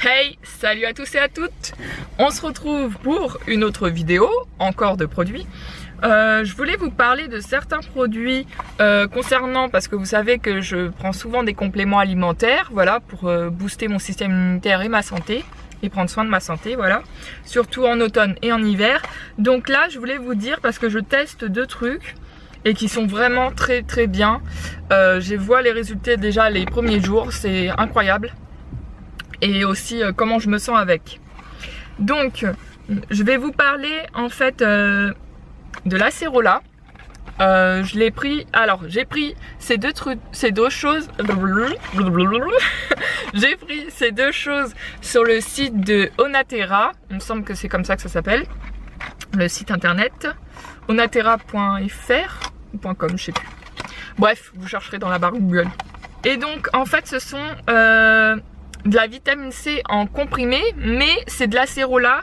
Hey, salut à tous et à toutes. On se retrouve pour une autre vidéo, encore de produits. Je voulais vous parler de certains produits concernant, parce que vous savez que je prends souvent des compléments alimentaires, voilà, pour booster mon système immunitaire et ma santé, et prendre soin de ma santé, voilà, surtout en automne et en hiver. Donc là, je voulais vous dire, parce que je teste deux trucs, et qui sont vraiment très bien. Je vois les résultats déjà les premiers jours, c'est incroyable. Et aussi comment je me sens avec. Donc je vais vous parler en fait de l'acérola. Je l'ai pris, alors j'ai pris ces deux choses j'ai pris ces deux choses sur le site de Onaterra, il me semble que c'est comme ça que ça s'appelle, le site internet onaterra.fr ou .com, je sais plus. Bref, vous chercherez dans la barre Google. Et donc en fait ce sont de la vitamine C en comprimé, mais c'est de l'acérola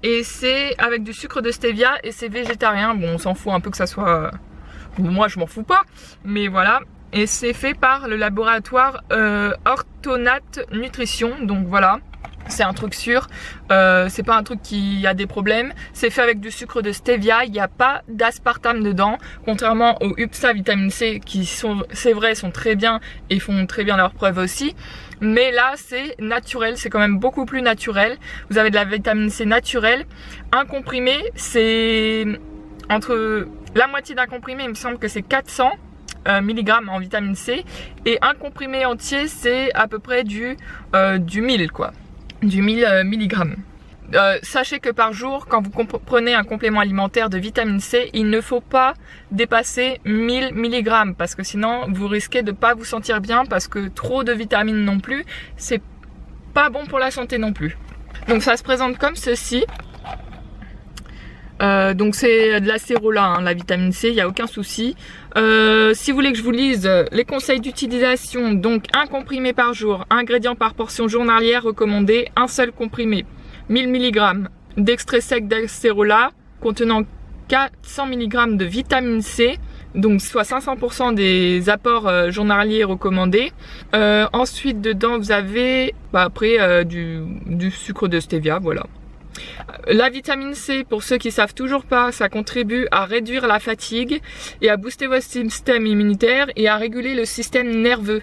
et c'est avec du sucre de stevia et c'est végétarien. Bon, on s'en fout un peu que ça soit... moi je m'en fous pas, mais voilà. Et c'est fait par le laboratoire Orthonate Nutrition, donc voilà. C'est un truc sûr, c'est pas un truc qui a des problèmes. C'est fait avec du sucre de stevia, il n'y a pas d'aspartame dedans. Contrairement aux UPSA vitamine C qui sont, c'est vrai, sont très bien et font très bien leurs preuves aussi. Mais là c'est naturel, c'est quand même beaucoup plus naturel. Vous avez de la vitamine C naturelle. Un comprimé, c'est entre la moitié d'un comprimé, il me semble que c'est 400 mg en vitamine C. Et un comprimé entier c'est à peu près du 1000 quoi. Du 1000 mg. Sachez que par jour, quand vous prenez un complément alimentaire de vitamine C, il ne faut pas dépasser 1000 mg parce que sinon vous risquez de ne pas vous sentir bien, parce que trop de vitamines non plus, c'est pas bon pour la santé non plus. Donc ça se présente comme ceci. Donc c'est de l'acérola, hein, la vitamine C, il n'y a aucun souci. Si vous voulez que je vous lise les conseils d'utilisation, donc un comprimé par jour, ingrédients par portion journalière recommandé, un seul comprimé, 1000 mg d'extrait sec d'acérola contenant 400 mg de vitamine C, donc soit 500% des apports journaliers recommandés. Ensuite dedans vous avez après du sucre de stevia, voilà. La vitamine C, pour ceux qui savent toujours pas, ça contribue à réduire la fatigue et à booster votre système immunitaire et à réguler le système nerveux.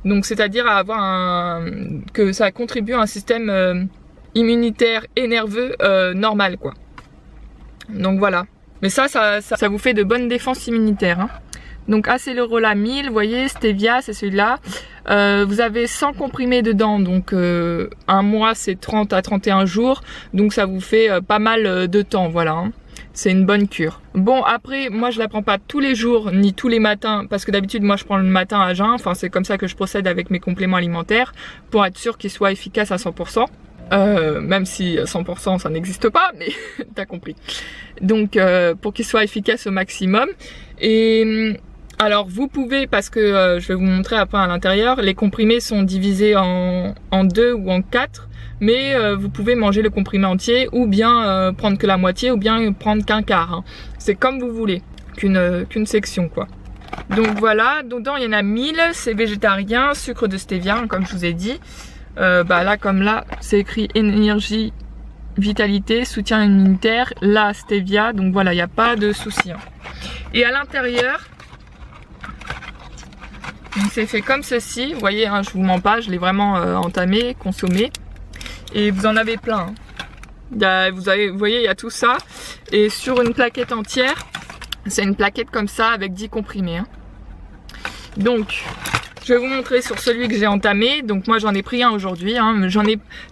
Donc c'est-à-dire à avoir que ça contribue à un système immunitaire et nerveux normal quoi. Donc voilà. Mais ça vous fait de bonnes défenses immunitaires, hein. Donc acérola 1000, vous voyez, stevia c'est celui-là. Vous avez 100 comprimés dedans, donc un mois c'est 30 à 31 jours, donc ça vous fait pas mal de temps, voilà, hein. C'est une bonne cure. Bon après, moi je la prends pas tous les jours ni tous les matins, parce que d'habitude moi je prends le matin à jeun, enfin c'est comme ça que je procède avec mes compléments alimentaires, pour être sûr qu'ils soient efficaces à 100%. Même si 100% ça n'existe pas, mais t'as compris. Donc pour qu'ils soient efficaces au maximum. Et alors vous pouvez, parce que je vais vous montrer après à l'intérieur, les comprimés sont divisés en 2 ou en 4, mais vous pouvez manger le comprimé entier ou bien prendre que la moitié ou bien prendre qu'un quart, hein. C'est comme vous voulez, qu'une section quoi. Donc voilà, dedans il y en a 1000, c'est végétarien, sucre de stevia, hein, comme je vous ai dit. Là comme là c'est écrit énergie, vitalité, soutien immunitaire, la stevia, donc voilà, il n'y a pas de souci, hein. Et à l'intérieur, c'est fait comme ceci, vous voyez, hein, je vous mens pas, je l'ai vraiment entamé, consommé, et vous en avez plein, hein. Vous voyez, il y a tout ça, et sur une plaquette entière, c'est une plaquette comme ça avec 10 comprimés, hein. Donc je vais vous montrer sur celui que j'ai entamé. Donc moi j'en ai pris un aujourd'hui, hein.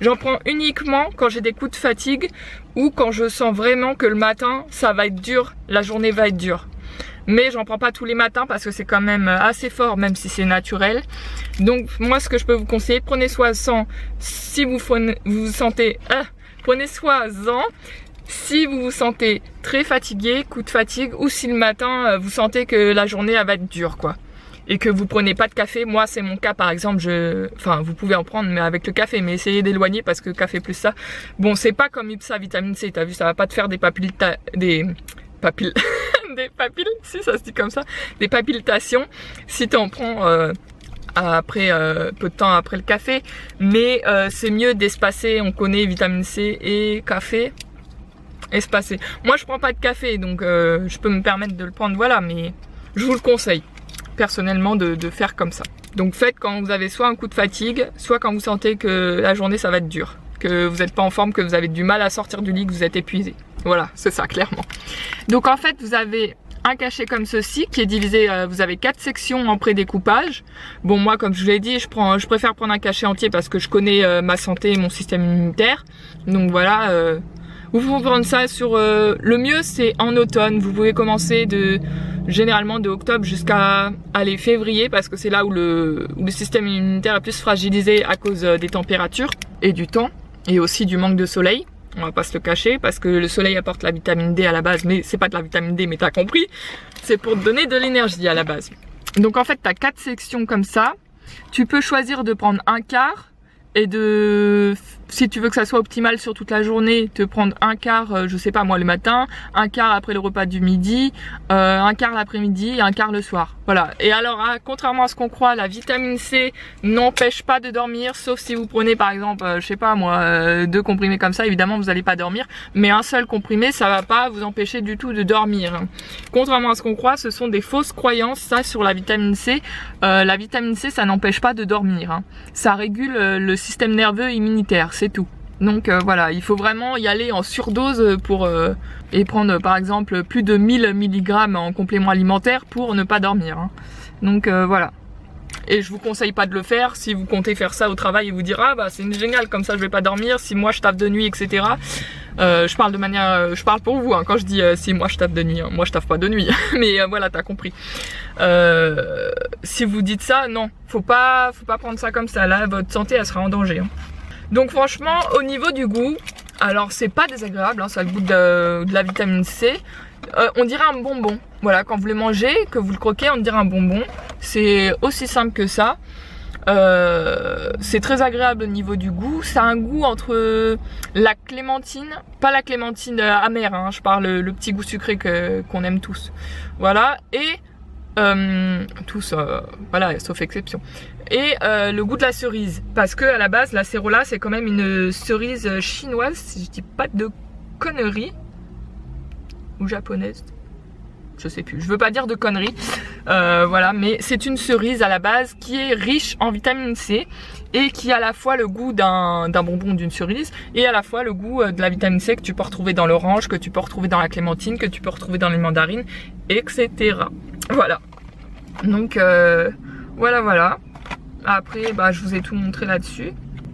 J'en prends uniquement quand j'ai des coups de fatigue ou quand je sens vraiment que le matin ça va être dur, la journée va être dure. Mais j'en prends pas tous les matins parce que c'est quand même assez fort, même si c'est naturel. Donc moi ce que je peux vous conseiller, prenez soin-en si vous vous sentez... prenez soin-en si vous vous sentez très fatigué, coup de fatigue, ou si le matin vous sentez que la journée elle va être dure quoi. Et que vous prenez pas de café, moi c'est mon cas par exemple, enfin vous pouvez en prendre mais avec le café, mais essayez d'éloigner parce que café plus ça, bon c'est pas comme UPSA vitamine C, t'as vu, ça va pas te faire des papilles, des papilles, si ça se dit comme ça, des palpitations si t'en prends après peu de temps après le café, mais c'est mieux d'espacer. On connaît vitamine C et café, espacé. Moi je prends pas de café, donc je peux me permettre de le prendre, voilà, mais je vous le conseille personnellement de faire comme ça. Donc faites quand vous avez soit un coup de fatigue, soit quand vous sentez que la journée ça va être dur, que vous n'êtes pas en forme, que vous avez du mal à sortir du lit, que vous êtes épuisé. Voilà, c'est ça clairement. Donc en fait vous avez un cachet comme ceci qui est divisé, vous avez 4 sections en pré-découpage. Bon, moi comme je vous l'ai dit, je préfère prendre un cachet entier parce que je connais ma santé et mon système immunitaire. Donc voilà, vous pouvez prendre ça sur le mieux c'est en automne. Vous pouvez commencer généralement de octobre jusqu'à février, parce que c'est là où le système immunitaire est plus fragilisé à cause des températures et du temps et aussi du manque de soleil. On va pas se le cacher, parce que le soleil apporte la vitamine D à la base, mais c'est pas de la vitamine D, mais t'as compris, c'est pour te donner de l'énergie à la base. Donc en fait t'as 4 sections comme ça, tu peux choisir de prendre un quart et si tu veux que ça soit optimal sur toute la journée, te prendre un quart, je sais pas moi, le matin, un quart après le repas du midi, un quart l'après-midi et un quart le soir. Voilà. Et alors, contrairement à ce qu'on croit, la vitamine C n'empêche pas de dormir, sauf si vous prenez par exemple, je sais pas moi, 2 comprimés comme ça, évidemment vous n'allez pas dormir, mais un seul comprimé, ça va pas vous empêcher du tout de dormir. Contrairement à ce qu'on croit, ce sont des fausses croyances, ça, sur la vitamine C. La vitamine C, ça n'empêche pas de dormir. Ça régule le système nerveux immunitaire, c'est tout. Donc voilà, il faut vraiment y aller en surdose et prendre par exemple plus de 1000 mg en complément alimentaire pour ne pas dormir. Donc voilà. Et je vous conseille pas de le faire si vous comptez faire ça au travail et vous dire ah bah c'est génial, comme ça je vais pas dormir, si moi je taffe de nuit, etc. Je parle pour vous quand je dis si moi je taffe de nuit, moi je taffe pas de nuit, mais voilà, t'as compris. Si vous dites ça, non, faut pas prendre ça comme ça, là votre santé elle sera en danger. Donc franchement au niveau du goût, alors c'est pas désagréable, ça a le goût de la vitamine C. On dirait un bonbon, voilà, quand vous le mangez, que vous le croquez, on dirait un bonbon. C'est aussi simple que ça. C'est très agréable au niveau du goût. Ça a un goût entre la clémentine, pas la clémentine amère, je parle le petit goût sucré qu'on aime tous. Voilà, et tous, voilà, sauf exception. Et le goût de la cerise, parce que à la base l'acérola c'est quand même une cerise chinoise, si je dis pas de conneries, ou japonaise, je sais plus, je veux pas dire de conneries, voilà, mais c'est une cerise à la base qui est riche en vitamine C et qui a à la fois le goût d'un bonbon, d'une cerise, et à la fois le goût de la vitamine C que tu peux retrouver dans l'orange, que tu peux retrouver dans la clémentine, que tu peux retrouver dans les mandarines, etc. Voilà, donc voilà. Après je vous ai tout montré là-dessus.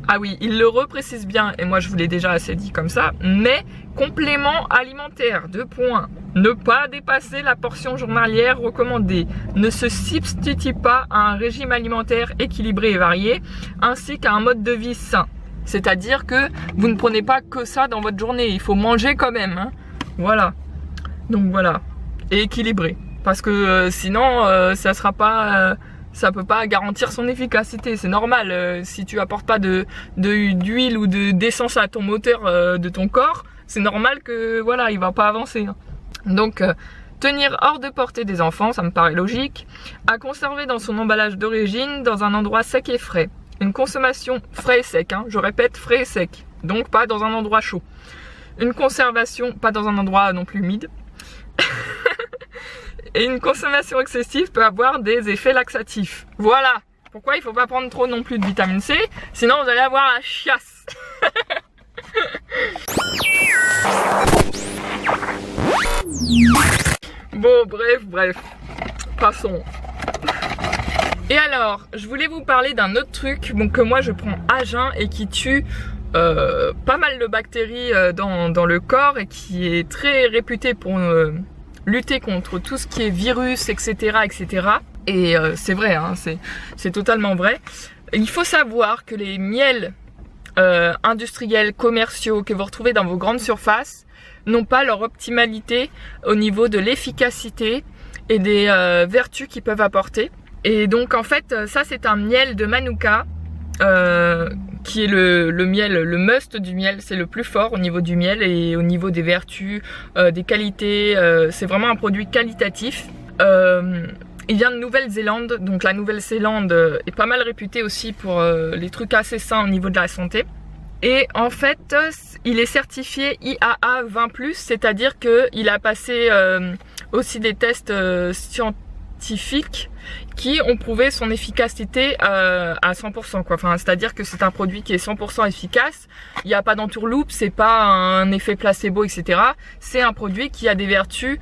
Ah oui, il le reprécise bien, et moi je vous l'ai déjà assez dit comme ça, mais complément alimentaire, 2 points. Ne pas dépasser la portion journalière recommandée. Ne se substitue pas à un régime alimentaire équilibré et varié, ainsi qu'à un mode de vie sain. C'est-à-dire que vous ne prenez pas que ça dans votre journée, il faut manger quand même. Voilà. Donc voilà. Et équilibré. Parce que sinon, ça sera pas... ça peut pas garantir son efficacité, c'est normal. Si tu apportes pas d'huile ou d'essence à ton moteur de ton corps, c'est normal que voilà, il va pas avancer. Donc tenir hors de portée des enfants, ça me paraît logique. À conserver dans son emballage d'origine dans un endroit sec et frais. Une consommation frais et sec, je répète, frais et sec. Donc pas dans un endroit chaud. Une conservation, pas dans un endroit non plus humide. Et une consommation excessive peut avoir des effets laxatifs. Voilà pourquoi il ne faut pas prendre trop non plus de vitamine C, sinon vous allez avoir la chiasse. Bon, bref, passons. Et alors, je voulais vous parler d'un autre truc que moi je prends à jeun et qui tue pas mal de bactéries dans le corps et qui est très réputé pour... lutter contre tout ce qui est virus, etc. Et c'est vrai, c'est totalement vrai. Il faut savoir que les miels industriels, commerciaux que vous retrouvez dans vos grandes surfaces n'ont pas leur optimalité au niveau de l'efficacité et des vertus qu'ils peuvent apporter. Et donc en fait, ça c'est un miel de Manuka qui est le miel, le must du miel, c'est le plus fort au niveau du miel et au niveau des vertus, des qualités, c'est vraiment un produit qualitatif. Il vient de Nouvelle-Zélande, donc la Nouvelle-Zélande est pas mal réputée aussi pour les trucs assez sains au niveau de la santé. Et en fait, il est certifié IAA 20+, c'est-à-dire qu'il a passé aussi des tests scientifiques qui ont prouvé son efficacité à 100%, quoi. Enfin, c'est-à-dire que c'est un produit qui est 100% efficace. Il n'y a pas d'entourloupe, c'est pas un effet placebo, etc. C'est un produit qui a des vertus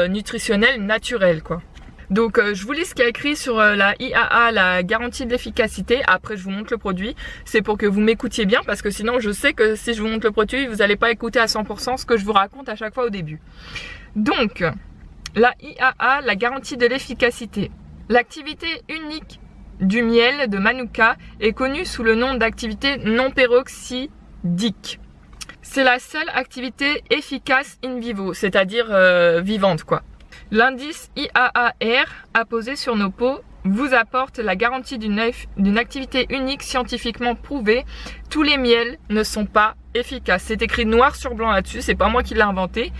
nutritionnelles naturelles, quoi. Donc je vous lis ce qu'il y a écrit sur la IAA, la garantie de l'efficacité. Après je vous montre le produit. C'est pour que vous m'écoutiez bien, parce que sinon je sais que si je vous montre le produit, vous n'allez pas écouter à 100% ce que je vous raconte à chaque fois au début. Donc la IAA, la garantie de l'efficacité. L'activité unique du miel de Manuka est connue sous le nom d'activité non peroxydique. C'est la seule activité efficace in vivo, c'est-à-dire vivante, quoi. L'indice IAAR apposé sur nos pots vous apporte la garantie d'une activité unique scientifiquement prouvée. Tous les miels ne sont pas efficaces. C'est écrit noir sur blanc là-dessus, c'est pas moi qui l'ai inventé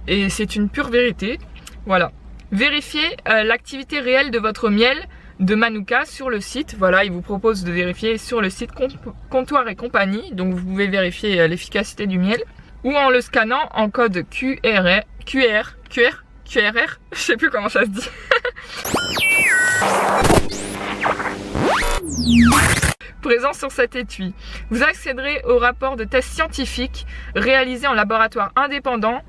et c'est une pure vérité. Voilà. Vérifiez l'activité réelle de votre miel de Manuka sur le site. Voilà, il vous propose de vérifier sur le site Comptoir et compagnie. Donc vous pouvez vérifier l'efficacité du miel ou en le scannant en code QRR, je sais plus comment ça se dit. Présent sur cet étui. Vous accéderez au rapport de test scientifique réalisé en laboratoire indépendant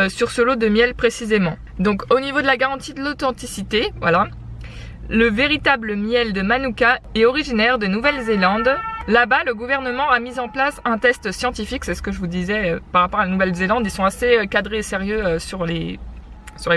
sur ce lot de miel précisément. Donc au niveau de la garantie de l'authenticité, voilà. Le véritable miel de Manuka est originaire de Nouvelle-Zélande. Là-bas, le gouvernement a mis en place un test scientifique, c'est ce que je vous disais par rapport à la Nouvelle-Zélande. Ils sont assez cadrés et sérieux sur les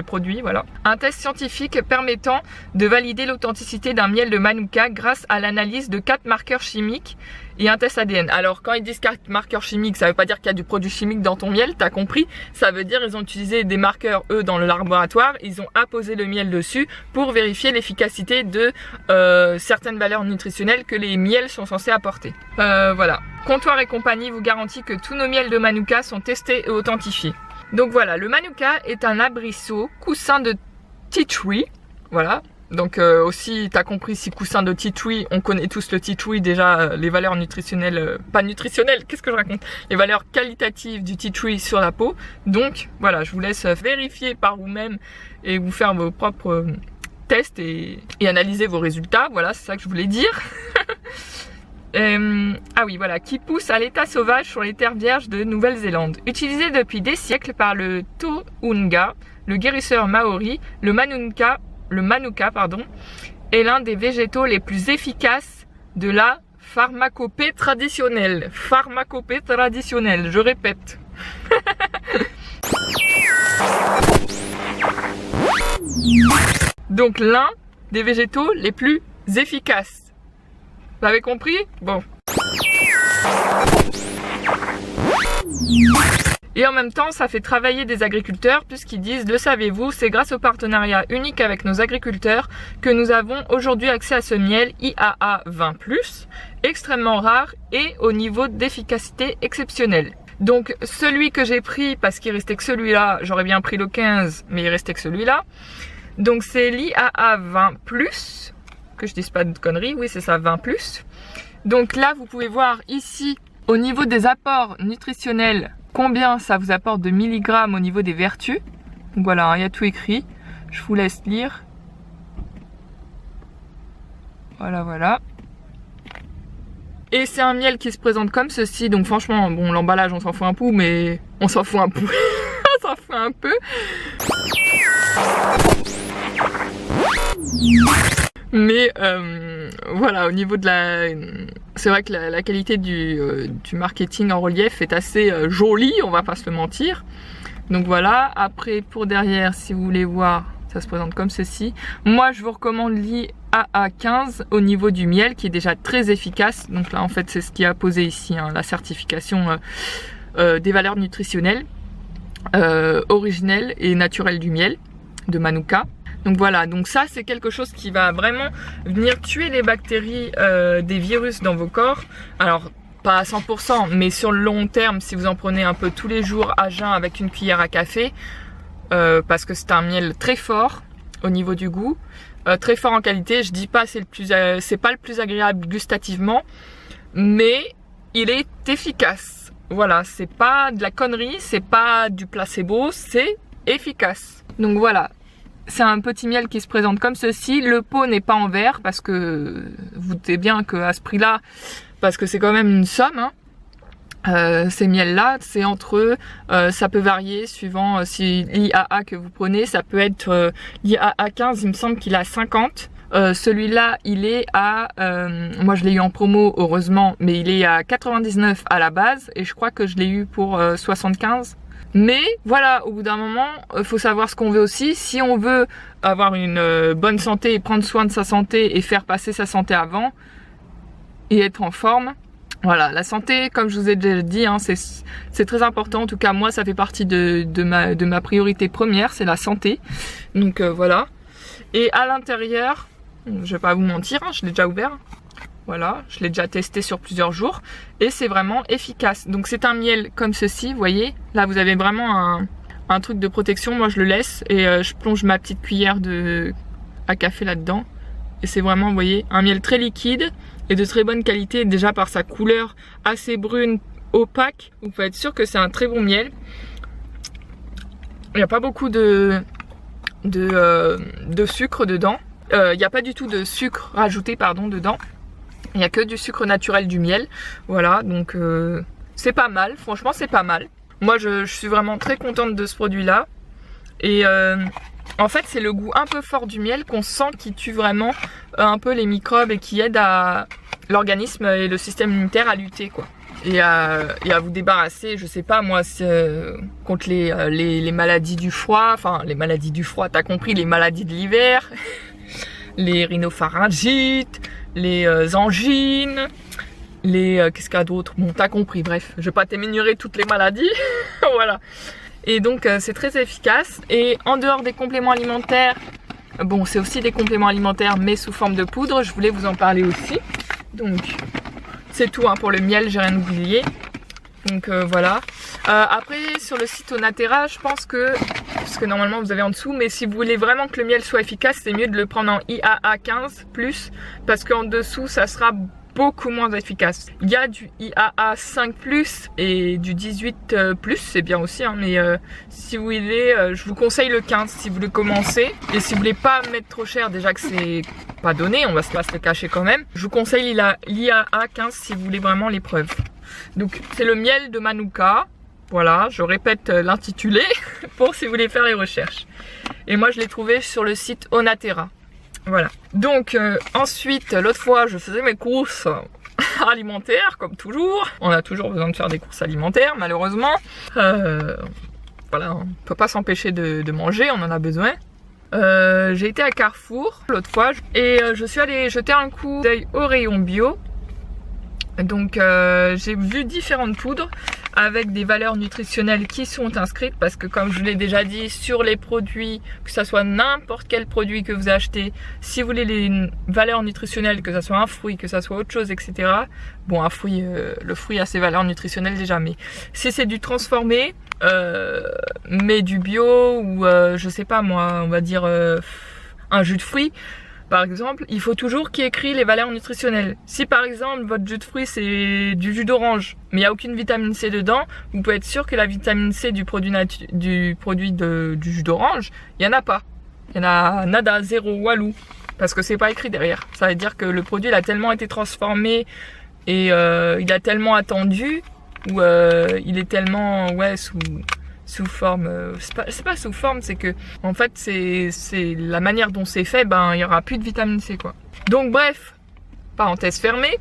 produits, voilà. Un test scientifique permettant de valider l'authenticité d'un miel de Manuka grâce à l'analyse de 4 marqueurs chimiques et un test ADN. Alors quand ils disent 4 marqueurs chimiques, ça veut pas dire qu'il y a du produit chimique dans ton miel, t'as compris? Ça veut dire ils ont utilisé des marqueurs, eux, dans le laboratoire, ils ont apposé le miel dessus pour vérifier l'efficacité de certaines valeurs nutritionnelles que les miels sont censés apporter. Voilà. Comptoir et compagnie vous garantit que tous nos miels de Manuka sont testés et authentifiés. Donc voilà, le Manuka est un abrisseau, coussin de tea tree, voilà. Donc aussi, t'as compris, si coussin de tea tree, on connaît tous le tea tree, déjà les valeurs nutritionnelles, pas nutritionnelles, qu'est-ce que je raconte? Les valeurs qualitatives du tea tree sur la peau. Donc voilà, je vous laisse vérifier par vous-même et vous faire vos propres tests et analyser vos résultats. Voilà, c'est ça que je voulais dire. Ah oui, voilà, qui pousse à l'état sauvage sur les terres vierges de Nouvelle-Zélande. Utilisé depuis des siècles par le Tohunga, le guérisseur maori, le Manuka, est l'un des végétaux les plus efficaces de la pharmacopée traditionnelle. Pharmacopée traditionnelle, je répète. Donc l'un des végétaux les plus efficaces. Vous avez compris? Bon. Et en même temps, ça fait travailler des agriculteurs puisqu'ils disent, le savez-vous, c'est grâce au partenariat unique avec nos agriculteurs que nous avons aujourd'hui accès à ce miel IAA 20+, extrêmement rare et au niveau d'efficacité exceptionnel. Donc celui que j'ai pris, parce qu'il restait que celui-là, j'aurais bien pris le 15, mais il restait que celui-là. Donc c'est l'IAA 20+. Que je dise pas de conneries, oui c'est ça, 20+. Donc là vous pouvez voir ici au niveau des apports nutritionnels combien ça vous apporte de milligrammes au niveau des vertus. Donc voilà, il y a tout écrit, je vous laisse lire. Voilà, voilà. Et c'est un miel qui se présente comme ceci, donc franchement, bon l'emballage on s'en fout un peu, mais on s'en fout un peu. On s'en fout un peu. Mais voilà, au niveau de la... C'est vrai que la qualité du marketing en relief est assez jolie, on va pas se le mentir. Donc voilà, après pour derrière, si vous voulez voir, ça se présente comme ceci. Moi je vous recommande l'IAA 15 au niveau du miel qui est déjà très efficace. Donc là en fait c'est ce qui est apposé ici, hein, la certification des valeurs nutritionnelles originelles et naturelles du miel de Manuka. Donc voilà, donc ça c'est quelque chose qui va vraiment venir tuer les bactéries des virus dans vos corps. Alors pas à 100%, mais sur le long terme, si vous en prenez un peu tous les jours à jeun avec une cuillère à café, parce que c'est un miel très fort, au niveau du goût. Très fort en qualité, je dis pas c'est pas le plus agréable gustativement, mais il est efficace. Voilà, c'est pas de la connerie, c'est pas du placebo, c'est efficace. Donc voilà, c'est un petit miel qui se présente comme ceci. Le pot n'est pas en verre parce que vous doutez bien qu'à ce prix-là, parce que c'est quand même une somme, hein. Ces miels là c'est entre ça peut varier suivant si l'IAA que vous prenez, ça peut être l'IAA 15, il me semble qu'il a 50, celui-là il est à moi je l'ai eu en promo heureusement, mais il est à 99 à la base et je crois que je l'ai eu pour 75. Mais voilà, au bout d'un moment, faut savoir ce qu'on veut aussi. Si on veut avoir une bonne santé et prendre soin de sa santé et faire passer sa santé avant et être en forme, voilà, la santé, comme je vous ai déjà dit, hein, c'est très important. En tout cas, moi, ça fait partie de ma priorité première, c'est la santé. Donc voilà. Et à l'intérieur, je vais pas vous mentir, hein, je l'ai déjà ouvert. Voilà, je l'ai déjà testé sur plusieurs jours et c'est vraiment efficace. Donc c'est un miel comme ceci, vous voyez. Là, vous avez vraiment un truc de protection. Moi, je le laisse et je plonge ma petite cuillère à café là-dedans. Et c'est vraiment, vous voyez, un miel très liquide et de très bonne qualité, déjà par sa couleur assez brune, opaque. Vous pouvez être sûr que c'est un très bon miel. Il n'y a pas beaucoup de sucre dedans. Il n'y a pas du tout de sucre rajouté, pardon, dedans. Il n'y a que du sucre naturel du miel. Voilà, donc c'est pas mal. Franchement, c'est pas mal. Moi, je suis vraiment très contente de ce produit-là. Et en fait, c'est le goût un peu fort du miel qu'on sent qui tue vraiment un peu les microbes et qui aide à l'organisme et le système immunitaire à lutter, quoi. Et à vous débarrasser, je sais pas moi, contre les maladies du froid. Enfin, les maladies du froid, t'as compris, les maladies de l'hiver, les rhinopharyngites, les angines, qu'est-ce qu'il y a d'autre? Bon, t'as compris, bref, je vais pas t'énumérer toutes les maladies. Voilà. Et donc c'est très efficace. Et en dehors des compléments alimentaires, bon, c'est aussi des compléments alimentaires mais sous forme de poudre, je voulais vous en parler aussi. Donc c'est tout, hein, pour le miel, j'ai rien oublié. Donc voilà. Après, sur le site Onaterra, je pense que, parce que normalement vous avez en dessous, mais si vous voulez vraiment que le miel soit efficace, c'est mieux de le prendre en IAA 15+, parce qu'en dessous ça sera beaucoup moins efficace. Il y a du IAA 5+ et du 18+, c'est bien aussi, hein, mais si vous voulez, je vous conseille le 15 si vous voulez commencer. Et si vous voulez pas mettre trop cher, déjà que c'est pas donné, on va pas se le cacher quand même, je vous conseille l'IAA 15 si vous voulez vraiment l'épreuve. Donc c'est le miel de Manuka. Voilà, je répète l'intitulé pour si vous voulez faire les recherches. Et moi je l'ai trouvé sur le site Onaterra. Voilà. Donc ensuite, l'autre fois, je faisais mes courses alimentaires, comme toujours. On a toujours besoin de faire des courses alimentaires, malheureusement. Voilà, on peut pas s'empêcher de manger, on en a besoin. J'ai été à Carrefour l'autre fois et je suis allée jeter un coup d'œil au rayon bio. Donc j'ai vu différentes poudres avec des valeurs nutritionnelles qui sont inscrites, parce que comme je vous l'ai déjà dit, sur les produits, que ce soit n'importe quel produit que vous achetez, si vous voulez les valeurs nutritionnelles, que ce soit un fruit, que ce soit autre chose, etc. Bon, un fruit, le fruit a ses valeurs nutritionnelles déjà, mais si c'est du transformé, mais du bio ou je sais pas moi, on va dire un jus de fruits, par exemple, il faut toujours qu'il y ait écrit les valeurs nutritionnelles. Si par exemple votre jus de fruits c'est du jus d'orange, mais il n'y a aucune vitamine C dedans, vous pouvez être sûr que la vitamine C du produit du jus d'orange, il n'y en a pas. Il y en a nada, zéro, walou. Parce que c'est pas écrit derrière. Ça veut dire que le produit il a tellement été transformé et il a tellement attendu, ou il est tellement sous forme, c'est pas sous forme, c'est que en fait c'est la manière dont c'est fait, ben il y aura plus de vitamine C, quoi. Donc bref, parenthèse fermée.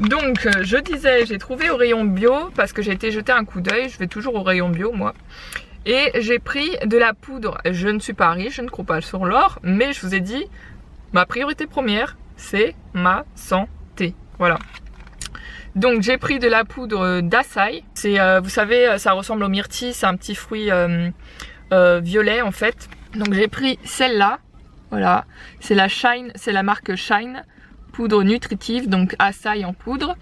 Donc je disais, j'ai trouvé au rayon bio, parce que j'ai été jeter un coup d'œil, je vais toujours au rayon bio moi, et j'ai pris de la poudre. Je ne suis pas riche, je ne crois pas sur l'or, mais je vous ai dit, ma priorité première c'est ma santé, voilà. Donc j'ai pris de la poudre d'açaï. C'est, vous savez, ça ressemble au myrtille, c'est un petit fruit violet en fait. Donc j'ai pris celle-là, voilà. C'est la Shine, c'est la marque Shine, poudre nutritive, donc açaï en poudre.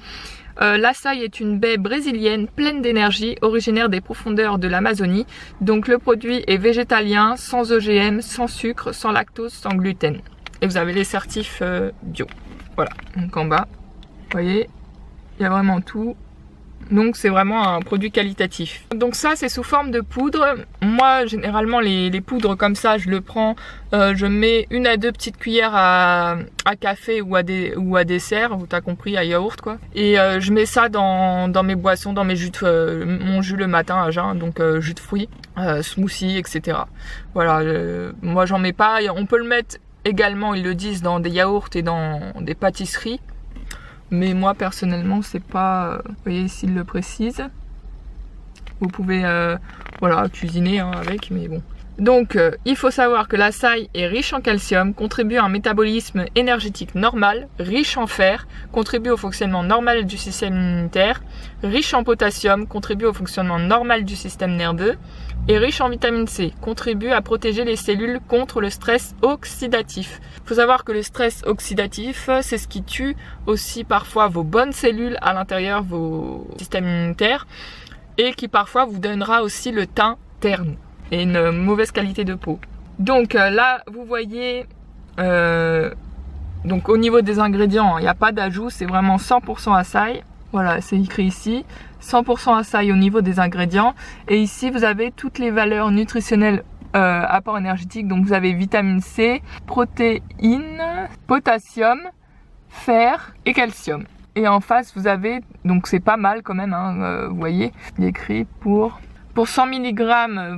L'açaï est une baie brésilienne pleine d'énergie, originaire des profondeurs de l'Amazonie. Donc le produit est végétalien, sans OGM, sans sucre, sans lactose, sans gluten. Et vous avez les certifs bio. Voilà, donc en bas, vous voyez, il y a vraiment tout. Donc c'est vraiment un produit qualitatif. Donc ça c'est sous forme de poudre. Moi généralement les poudres comme ça je le prends, je mets 1 à 2 petites cuillères à café ou à dessert, ou t'as compris, à yaourt quoi. Et je mets ça dans mes boissons, dans mes jus mon jus le matin à jeun, donc jus de fruits, smoothie, etc. Voilà, moi j'en mets pas. On peut le mettre également, ils le disent, dans des yaourts et dans des pâtisseries. Mais moi personnellement c'est pas, vous voyez s'il le précise, vous pouvez voilà, cuisiner hein, avec, mais bon. Donc il faut savoir que l'açaï est riche en calcium, contribue à un métabolisme énergétique normal, riche en fer, contribue au fonctionnement normal du système immunitaire, riche en potassium, contribue au fonctionnement normal du système nerveux, et riche en vitamine C, contribue à protéger les cellules contre le stress oxydatif. Il faut savoir que le stress oxydatif, c'est ce qui tue aussi parfois vos bonnes cellules à l'intérieur, vos systèmes immunitaires, et qui parfois vous donnera aussi le teint terne et une mauvaise qualité de peau. Donc là, vous voyez, donc au niveau des ingrédients, il n'y a pas d'ajout, c'est vraiment 100% açaï. Voilà, c'est écrit ici, 100% açaï au niveau des ingrédients. Et ici, vous avez toutes les valeurs nutritionnelles, apport énergétique. Donc vous avez vitamine C, protéines, potassium, fer et calcium. Et en face, vous avez, donc c'est pas mal quand même, hein, vous voyez, il est écrit pour 100 mg,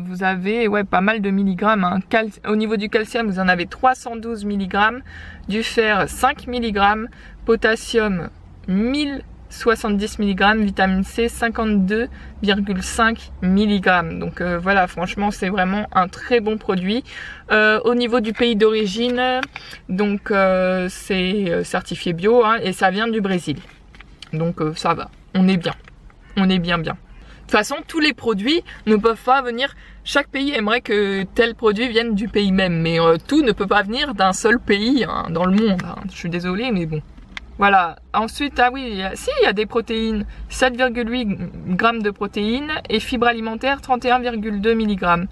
vous avez pas mal de milligrammes. Hein. Au niveau du calcium, vous en avez 312 mg, du fer 5 mg, potassium 1070 mg, vitamine C 52,5 mg. Donc voilà, franchement c'est vraiment un très bon produit. Au niveau du pays d'origine, donc c'est certifié bio hein, et ça vient du Brésil. Donc ça va, on est bien, bien. De toute façon, tous les produits ne peuvent pas venir, chaque pays aimerait que tel produit vienne du pays même, mais tout ne peut pas venir d'un seul pays hein, dans le monde. Hein. Je suis désolée, mais bon. Voilà, ensuite, ah oui, il y a des protéines, 7,8 g de protéines et fibres alimentaires, 31,2 mg.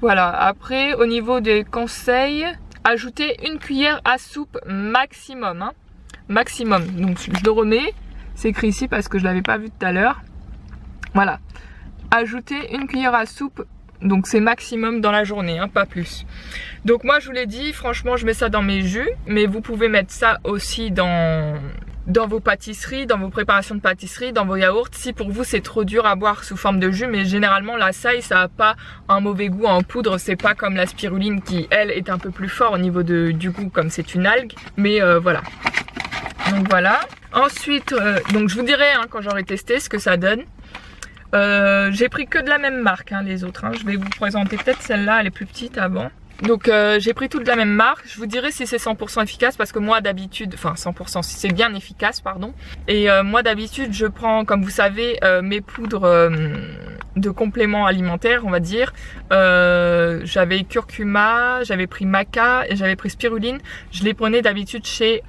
Voilà, après, au niveau des conseils, ajoutez 1 cuillère à soupe maximum. Hein. Maximum, donc je le remets, c'est écrit ici parce que je ne l'avais pas vu tout à l'heure. Voilà, ajoutez 1 cuillère à soupe, donc c'est maximum dans la journée, hein, pas plus. Donc moi je vous l'ai dit, franchement je mets ça dans mes jus, mais vous pouvez mettre ça aussi dans vos pâtisseries, dans vos préparations de pâtisserie, dans vos yaourts, si pour vous c'est trop dur à boire sous forme de jus. Mais généralement l'açaï ça n'a pas un mauvais goût en poudre, c'est pas comme la spiruline qui elle est un peu plus fort au niveau du goût comme c'est une algue, mais voilà. Donc voilà, ensuite donc je vous dirai hein, quand j'aurai testé ce que ça donne. J'ai pris que de la même marque hein, les autres, hein. Je vais vous présenter peut-être celle-là, elle est plus petite avant. Donc j'ai pris toutes de la même marque, je vous dirai si c'est 100% efficace parce que moi d'habitude, enfin 100% si c'est bien efficace pardon. Et moi d'habitude je prends comme vous savez mes poudres de compléments alimentaires on va dire. J'avais curcuma, j'avais pris maca et j'avais pris spiruline. Je les prenais d'habitude chez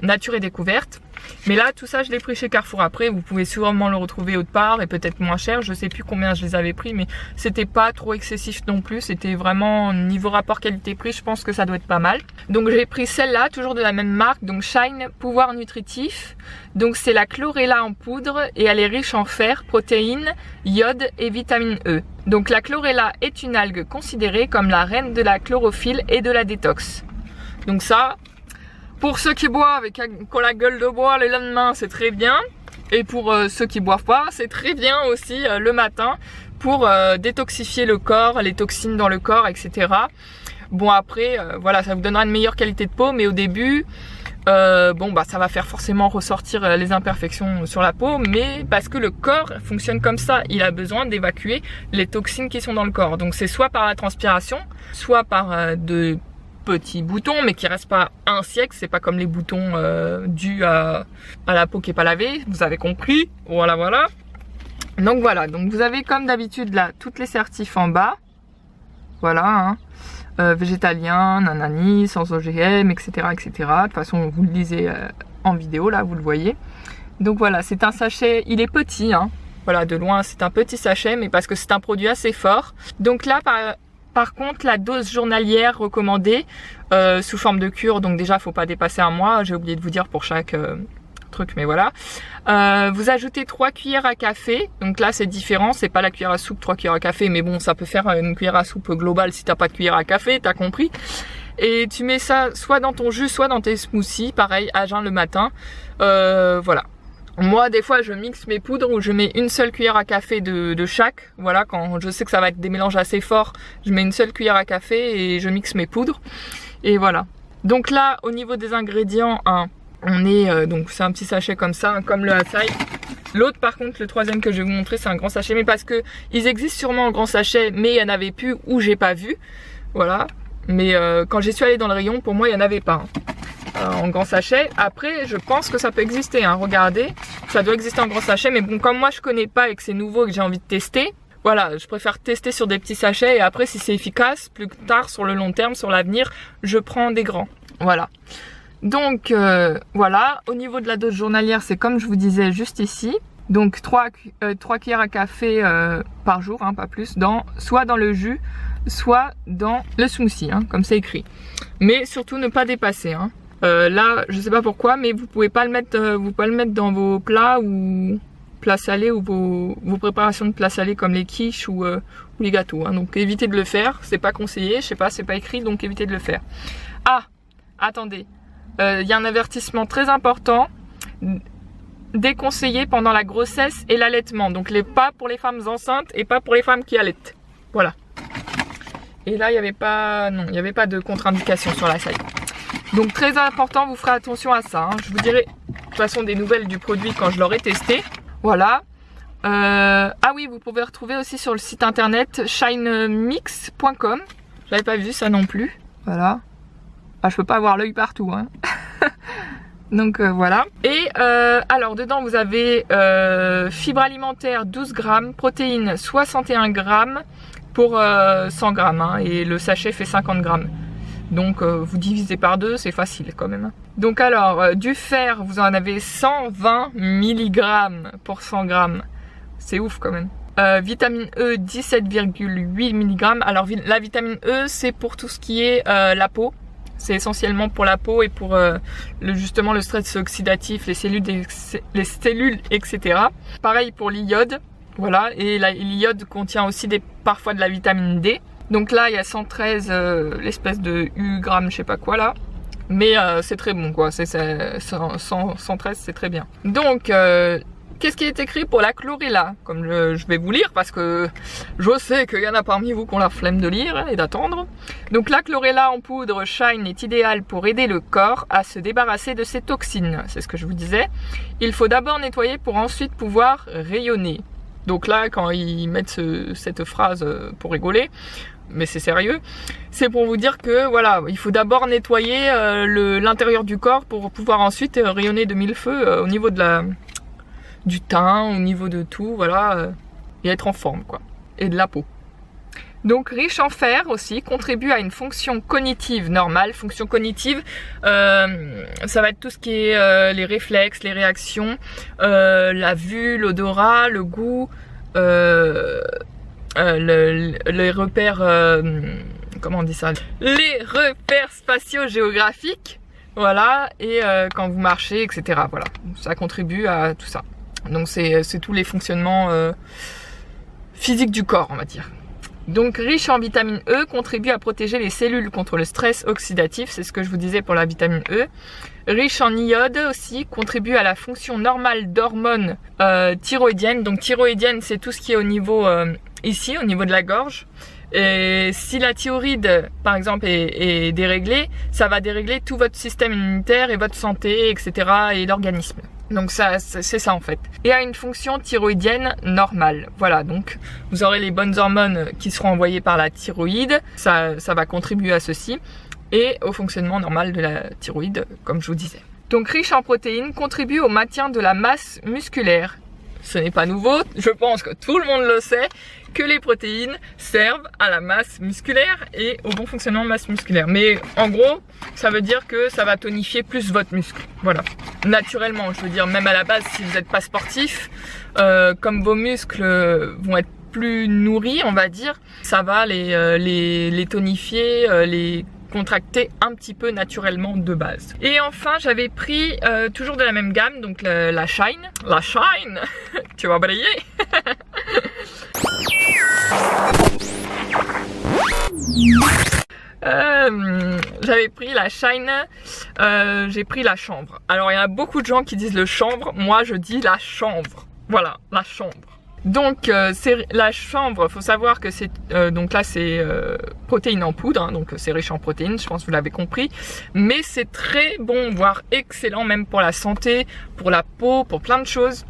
Nature et Découverte. Mais là tout ça je l'ai pris chez Carrefour. Après vous pouvez sûrement le retrouver autre part et peut-être moins cher, je sais plus combien je les avais pris, mais c'était pas trop excessif non plus, c'était vraiment niveau rapport qualité-prix, je pense que ça doit être pas mal. Donc j'ai pris celle-là, toujours de la même marque, donc Shine Pouvoir Nutritif. Donc c'est la chlorella en poudre et elle est riche en fer, protéines, iode et vitamine E. Donc la chlorella est une algue considérée comme la reine de la chlorophylle et de la détox. Donc ça, pour ceux qui boivent et qui ont la gueule de bois le lendemain, c'est très bien. Et pour ceux qui boivent pas, c'est très bien aussi le matin pour détoxifier le corps, les toxines dans le corps, etc. Bon après, voilà, ça vous donnera une meilleure qualité de peau, mais au début, bon bah ça va faire forcément ressortir les imperfections sur la peau, mais parce que le corps fonctionne comme ça, il a besoin d'évacuer les toxines qui sont dans le corps. Donc c'est soit par la transpiration, soit par de petits boutons, mais qui restent pas un siècle, c'est pas comme les boutons dus à la peau qui est pas lavée, vous avez compris, voilà. Donc voilà, donc vous avez comme d'habitude là toutes les certifs en bas, voilà, hein. Végétalien, nanani, sans OGM, etc. De toute façon vous le lisez en vidéo là, vous le voyez. Donc voilà, c'est un sachet, il est petit, hein. Voilà, de loin c'est un petit sachet, mais parce que c'est un produit assez fort. Donc là, par contre, la dose journalière recommandée sous forme de cure, donc déjà faut pas dépasser un mois, j'ai oublié de vous dire pour chaque truc, mais voilà. Vous ajoutez 3 cuillères à café, donc là c'est différent, c'est pas la cuillère à soupe 3 cuillères à café, mais bon, ça peut faire une cuillère à soupe globale si t'as pas de cuillère à café, t'as compris. Et tu mets ça soit dans ton jus, soit dans tes smoothies, pareil, à jeun le matin, voilà. Moi, des fois, je mixe mes poudres où je mets une seule cuillère à café de chaque. Voilà, quand je sais que ça va être des mélanges assez forts, je mets une seule cuillère à café et je mixe mes poudres. Et voilà. Donc là, au niveau des ingrédients, hein, on est donc c'est un petit sachet comme ça, hein, comme le açaï. L'autre, par contre, le troisième que je vais vous montrer, c'est un grand sachet, mais parce que ils existent sûrement en grand sachet, mais il y en avait plus ou j'ai pas vu. Voilà. Mais quand j'y suis allée dans le rayon, pour moi, il y en avait pas. Hein. En grand sachet. Après, je pense que ça peut exister, hein. Regardez, ça doit exister en grand sachet, mais bon, comme moi je connais pas et que c'est nouveau et que j'ai envie de tester, voilà, je préfère tester sur des petits sachets et après si c'est efficace, plus tard sur le long terme, sur l'avenir, je prends des grands. Voilà. Donc voilà, au niveau de la dose journalière, c'est comme je vous disais juste ici. Donc 3 cuillères à café par jour, hein, pas plus, soit dans le jus, soit dans le smoothie, hein, comme c'est écrit. Mais surtout ne pas dépasser, hein. Là, je sais pas pourquoi, mais vous pouvez pas le mettre, dans vos plats ou plats salés ou vos préparations de plats salés comme les quiches ou les gâteaux. Hein. Donc évitez de le faire, c'est pas conseillé, je sais pas, c'est pas écrit, donc évitez de le faire. Ah, attendez, il y a un avertissement très important, déconseillé pendant la grossesse et l'allaitement. Donc pas pour les femmes enceintes et pas pour les femmes qui allaitent. Voilà. Et là, il n'y avait pas de contre-indication sur la saille. Donc très important, vous ferez attention à ça, hein. Je vous dirai de toute façon des nouvelles du produit quand je l'aurai testé. Voilà. Ah oui, vous pouvez retrouver aussi sur le site internet shinemix.com. J'avais pas vu ça non plus. Voilà. Ah, je peux pas avoir l'œil partout, hein. Donc voilà. Et alors dedans vous avez fibres alimentaires 12 grammes, protéines 61 grammes pour 100 grammes, hein, et le sachet fait 50 grammes. Donc vous divisez par 2, c'est facile quand même. Donc alors, du fer, vous en avez 120 mg pour 100 grammes. C'est ouf quand même. Vitamine E, 17,8 mg. Alors la vitamine E, c'est pour tout ce qui est la peau. C'est essentiellement pour la peau et pour justement le stress oxydatif, les cellules, etc. Pareil pour l'iode. Voilà, et l'iode contient aussi parfois de la vitamine D. Donc là, il y a 113, l'espèce de U grammes, je sais pas quoi là. Mais c'est très bon quoi, 113 c'est très bien. Donc, qu'est-ce qui est écrit pour la chlorella? Comme je vais vous lire parce que je sais qu'il y en a parmi vous qui ont la flemme de lire et d'attendre. Donc la chlorella en poudre Shine est idéale pour aider le corps à se débarrasser de ses toxines. C'est ce que je vous disais. Il faut d'abord nettoyer pour ensuite pouvoir rayonner. Donc là, quand ils mettent cette phrase pour rigoler, mais c'est sérieux, c'est pour vous dire que voilà, il faut d'abord nettoyer l'intérieur du corps pour pouvoir ensuite rayonner de mille feux au niveau du teint, au niveau de tout, voilà, et être en forme quoi, et de la peau. Donc riche en fer aussi, contribue à une fonction cognitive normale. Fonction cognitive, ça va être tout ce qui est les réflexes, les réactions, la vue, l'odorat, le goût, les repères, comment on dit ça, les repères spatio-géographiques, voilà, et quand vous marchez, etc. Voilà, ça contribue à tout ça. Donc c'est tous les fonctionnements physiques du corps, on va dire. Donc riche en vitamine E, contribue à protéger les cellules contre le stress oxydatif, c'est ce que je vous disais pour la vitamine E. Riche en iode aussi, contribue à la fonction normale d'hormones thyroïdiennes. Donc thyroïdienne, c'est tout ce qui est au niveau ici, au niveau de la gorge. Et si la thyroïde, par exemple, est déréglée, ça va dérégler tout votre système immunitaire et votre santé, etc. et l'organisme. Donc ça, c'est ça en fait. Et a une fonction thyroïdienne normale. Voilà, donc vous aurez les bonnes hormones qui seront envoyées par la thyroïde. Ça va contribuer à ceci. Et au fonctionnement normal de la thyroïde, comme je vous disais. Donc riche en protéines, contribue au maintien de la masse musculaire. ce n'est pas nouveau, je pense que tout le monde le sait, que les protéines servent à la masse musculaire et au bon fonctionnement de masse musculaire. Mais en gros, ça veut dire que ça va tonifier plus votre muscle. Voilà. Naturellement, je veux dire, même à la base, si vous n'êtes pas sportif, comme vos muscles vont être plus nourris, on va dire, ça va les tonifier, les contracter un petit peu naturellement de base. Et enfin, j'avais pris toujours de la même gamme, donc la Shine. La Shine tu vas briller j'avais pris la Shine, j'ai pris la chanvre. Alors il y a beaucoup de gens qui disent le chanvre, moi je dis la chanvre. Voilà, la chanvre. Donc c'est la chanvre, faut savoir que c'est donc là c'est protéines en poudre, hein, donc c'est riche en protéines, je pense que vous l'avez compris, mais c'est très bon, voire excellent même pour la santé, pour la peau, pour plein de choses,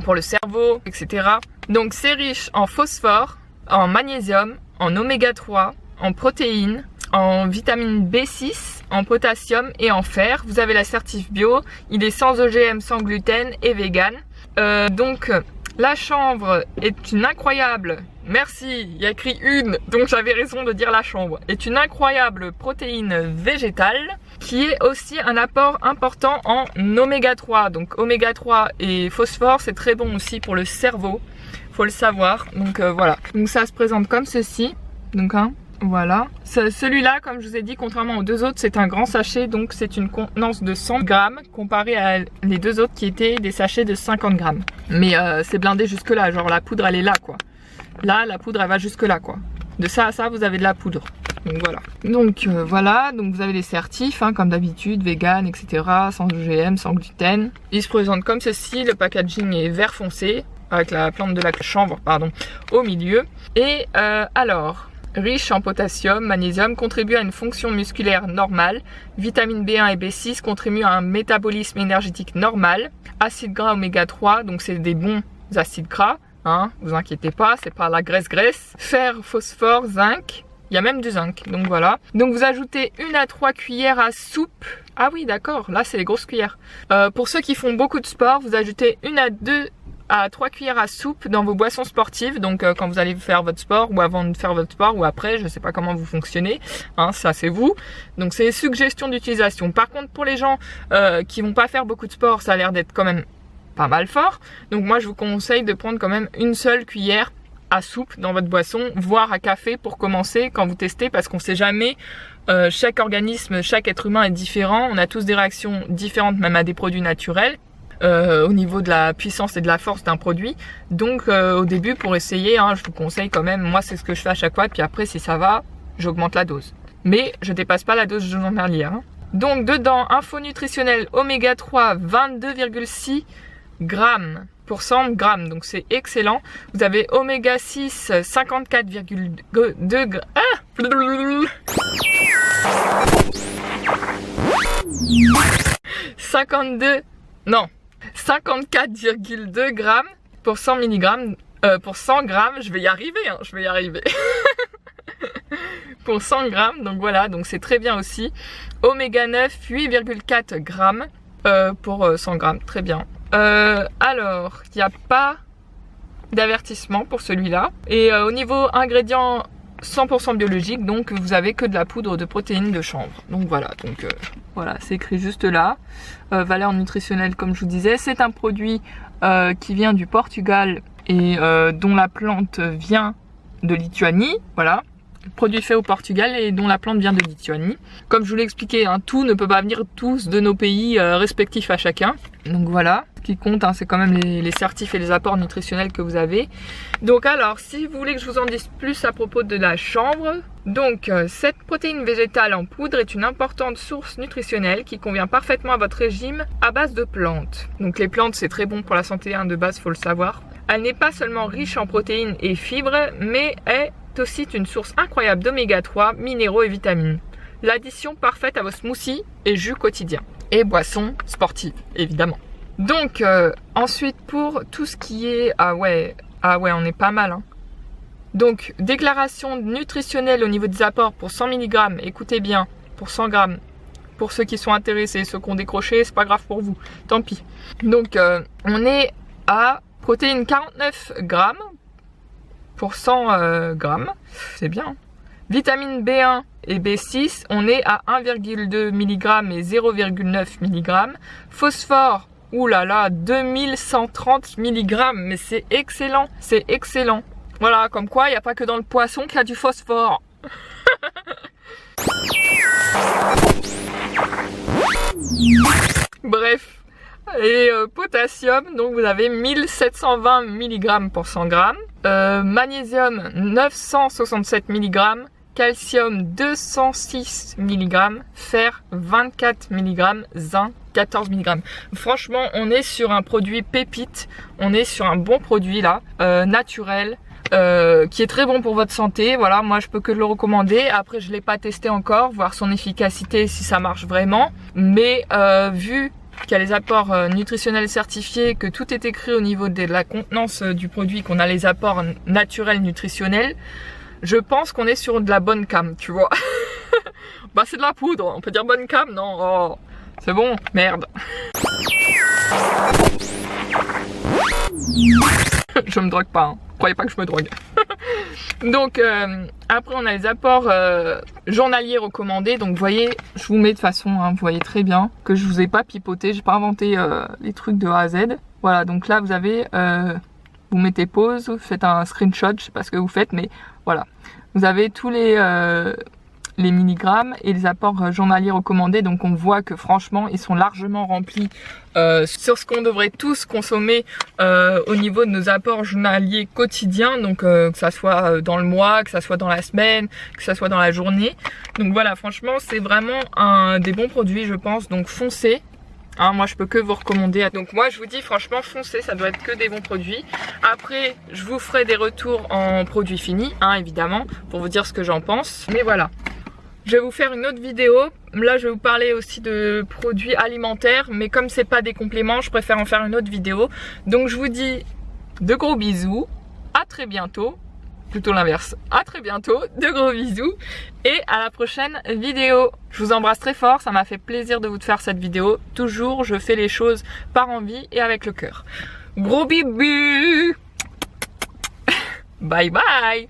pour le cerveau, etc. Donc c'est riche en phosphore, en magnésium, en oméga 3, en protéines, en vitamine B6, en potassium et en fer. Vous avez l'assertif bio, il est sans OGM, sans gluten et vegan. Donc la chanvre est une incroyable, merci, il y a écrit une, donc j'avais raison de dire la chanvre, est une incroyable protéine végétale qui est aussi un apport important en oméga 3. Donc oméga 3 et phosphore, c'est très bon aussi pour le cerveau, faut le savoir. Donc voilà, donc ça se présente comme ceci, donc voilà. Celui-là, comme je vous ai dit, contrairement aux deux autres, c'est un grand sachet, donc c'est une contenance de 100 grammes comparé à les deux autres qui étaient des sachets de 50 grammes. Mais c'est blindé jusque là, genre la poudre elle est là quoi. Là, la poudre elle va jusque là quoi. De ça à ça, vous avez de la poudre. Donc voilà. Donc voilà, donc vous avez les certifs, hein, comme d'habitude, vegan, etc. Sans OGM, sans gluten. Il se présente comme ceci, le packaging est vert foncé, avec la plante de la chanvre, pardon, au milieu. Et alors... riche en potassium, magnésium, contribue à une fonction musculaire normale. Vitamine B1 et B6 contribuent à un métabolisme énergétique normal. Acides gras oméga 3, donc c'est des bons acides gras, hein, vous inquiétez pas, c'est pas la graisse. Fer, phosphore, zinc, il y a même du zinc, donc voilà. Donc vous ajoutez 1 à 3 cuillères à soupe. Ah oui d'accord, là c'est les grosses cuillères. Pour ceux qui font beaucoup de sport, vous ajoutez 1 à 3 cuillères à soupe dans vos boissons sportives, donc quand vous allez faire votre sport ou avant de faire votre sport ou après, je sais pas comment vous fonctionnez, hein, ça c'est vous. Donc c'est suggestion d'utilisation. Par contre pour les gens qui vont pas faire beaucoup de sport, ça a l'air d'être quand même pas mal fort. Donc moi je vous conseille de prendre quand même une seule cuillère à soupe dans votre boisson, voire à café pour commencer quand vous testez, parce qu'on sait jamais, chaque organisme, chaque être humain est différent, on a tous des réactions différentes même à des produits naturels. Au niveau de la puissance et de la force d'un produit. Donc au début pour essayer, hein, je vous conseille quand même, moi c'est ce que je fais à chaque fois, puis après si ça va, j'augmente la dose. Mais je dépasse pas la dose journalière. Hein. Donc dedans, info nutritionnelle oméga 3 22,6 grammes pour 100 grammes, donc c'est excellent. Vous avez oméga 6 54,2 grammes. Ah 54,2 grammes pour 100 mg, pour 100 grammes, je vais y arriver, hein, je vais y arriver. Pour 100 grammes, donc voilà, donc c'est très bien aussi. Oméga 9, 8,4 grammes pour 100 grammes, très bien. Alors, il n'y a pas d'avertissement pour celui-là. Et au niveau ingrédients 100% biologique, donc vous avez que de la poudre de protéines de chanvre. Donc voilà, voilà, c'est écrit juste là. Valeur nutritionnelle, comme je vous disais, c'est un produit qui vient du Portugal et dont la plante vient de Lituanie. Voilà, produit fait au Portugal et dont la plante vient de Lituanie. Comme je vous l'ai expliqué, hein, tout ne peut pas venir tous de nos pays respectifs à chacun. Donc voilà, ce qui compte, hein, c'est quand même les certifs et les apports nutritionnels que vous avez. Donc alors, si vous voulez que je vous en dise plus à propos de la chanvre, donc cette protéine végétale en poudre est une importante source nutritionnelle qui convient parfaitement à votre régime à base de plantes. Donc les plantes, c'est très bon pour la santé, hein, de base, faut le savoir. Elle n'est pas seulement riche en protéines et fibres, mais est aussi une source incroyable d'oméga 3, minéraux et vitamines. L'addition parfaite à vos smoothies et jus quotidiens. Et boissons sportives, évidemment. Donc, ensuite, pour tout ce qui est... Ah ouais, on est pas mal, hein. Donc, déclaration nutritionnelle au niveau des apports pour 100 mg, écoutez bien, pour 100 grammes. Pour ceux qui sont intéressés, ceux qui ont décroché, c'est pas grave pour vous, tant pis. Donc, on est à Protéines 49 grammes pour 100 grammes, c'est bien. Vitamine B1 et B6, on est à 1,2 mg et 0,9 mg. Phosphore, oulala, 2130 mg, mais c'est excellent, c'est excellent. Voilà, comme quoi il n'y a pas que dans le poisson qu'il y a du phosphore. Bref. Et potassium, donc vous avez 1720 mg pour 100 g. Magnésium, 967 mg. Calcium, 206 mg. Fer, 24 mg. Zinc, 14 mg. Franchement, on est sur un produit pépite. On est sur un bon produit là, naturel. Qui est très bon pour votre santé. Voilà, moi je peux que le recommander. Après, je l'ai pas testé encore, voir son efficacité, si ça marche vraiment. Mais vu qu'il y a les apports nutritionnels certifiés, que tout est écrit au niveau de la contenance du produit, qu'on a les apports naturels nutritionnels, je pense qu'on est sur de la bonne cam, tu vois. Bah c'est de la poudre, on peut dire bonne cam, non? Oh, c'est bon, merde. Je me drogue pas, hein. Croyez pas que je me drogue. Donc après on a les apports journaliers recommandés. Donc vous voyez, je vous mets de façon, hein, vous voyez très bien que je vous ai pas pipoté, j'ai pas inventé les trucs de A à Z. Voilà, donc là vous avez, vous mettez pause, vous faites un screenshot, je sais pas ce que vous faites, mais voilà. Vous avez tous les milligrammes et les apports journaliers recommandés. Donc on voit que franchement ils sont largement remplis sur ce qu'on devrait tous consommer au niveau de nos apports journaliers quotidiens. Donc que ça soit dans le mois, que ça soit dans la semaine, que ça soit dans la journée. Donc voilà, franchement c'est vraiment un des bons produits je pense. Donc foncez. Hein, moi je peux que vous recommander. Donc moi je vous dis franchement foncez, ça doit être que des bons produits. Après je vous ferai des retours en produits finis, hein, évidemment, pour vous dire ce que j'en pense. Mais voilà. Je vais vous faire une autre vidéo. Là je vais vous parler aussi de produits alimentaires, mais comme c'est pas des compléments, je préfère en faire une autre vidéo. Donc je vous dis de gros bisous, à très bientôt. Plutôt l'inverse, à très bientôt, de gros bisous et à la prochaine vidéo. Je vous embrasse très fort, ça m'a fait plaisir de vous faire cette vidéo. Toujours je fais les choses par envie et avec le cœur. Gros bisous. Bye bye.